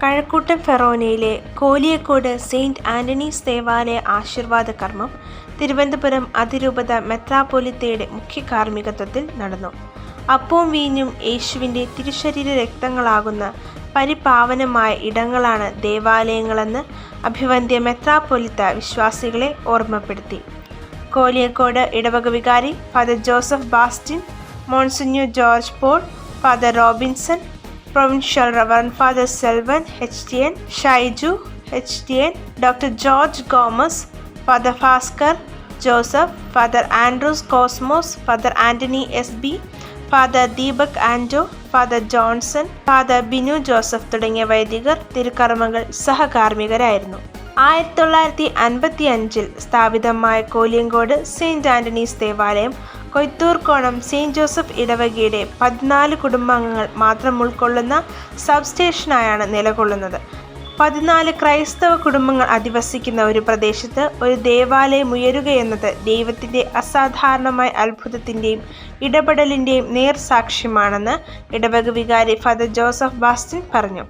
Kazhakkoottam ഫെറോനയിലെ Koliyakode Saint Antony's ദേവാലയ ആശീർവാദ കർമ്മം തിരുവനന്തപുരം അതിരൂപത മെത്രാപ്പൊലീത്തയുടെ മുഖ്യ കാർമ്മികത്വത്തിൽ നടന്നു. അപ്പവും വീഞ്ഞും യേശുവിൻ്റെ തിരുശരീര രക്തങ്ങളാകുന്ന പരിപാവനമായ ഇടങ്ങളാണ് ദേവാലയങ്ങളെന്ന് അഭിവന്ദ്യ മെത്രാപ്പൊലീത്ത വിശ്വാസികളെ ഓർമ്മപ്പെടുത്തി. കോലിയക്കോട് ഇടവക വികാരി father Joseph Bastin, monsignor George Paul, father Robinson, provincial reverend father Selvan HTN, Shaiju HTN, doctor George Gomez, father Bhaskar Joseph, father Andrews Cosmos, father Antony SB, father Deepak Ando, father Johnson, father Binu Joseph തുടങ്ങിയ വൈദികർ തിരുക്കർമ്മങ്ങൾ സഹകാർമ്മികരായിരുന്നു. 1955 സ്ഥാപിതമായ കോലിയങ്കോട് സെയിന്റ് ആന്റണീസ് ദേവാലയം കൊയ്ത്തൂർക്കോണം Saint Joseph ഇടവകയുടെ 14 കുടുംബാംഗങ്ങൾ മാത്രം ഉൾക്കൊള്ളുന്ന സബ്സ്റ്റേഷനായാണ് നിലകൊള്ളുന്നത്. 14 ക്രൈസ്തവ കുടുംബങ്ങൾ അധിവസിക്കുന്ന ഒരു പ്രദേശത്ത് ഒരു ദേവാലയം ഉയരുകയെന്നത് ദൈവത്തിൻ്റെ അസാധാരണമായ അത്ഭുതത്തിൻ്റെയും ഇടപെടലിൻ്റെയും നേർസാക്ഷ്യമാണെന്ന് ഇടവക വികാരി ഫാദർ ജോസഫ് ബാസ്റ്റിൻ പറഞ്ഞു.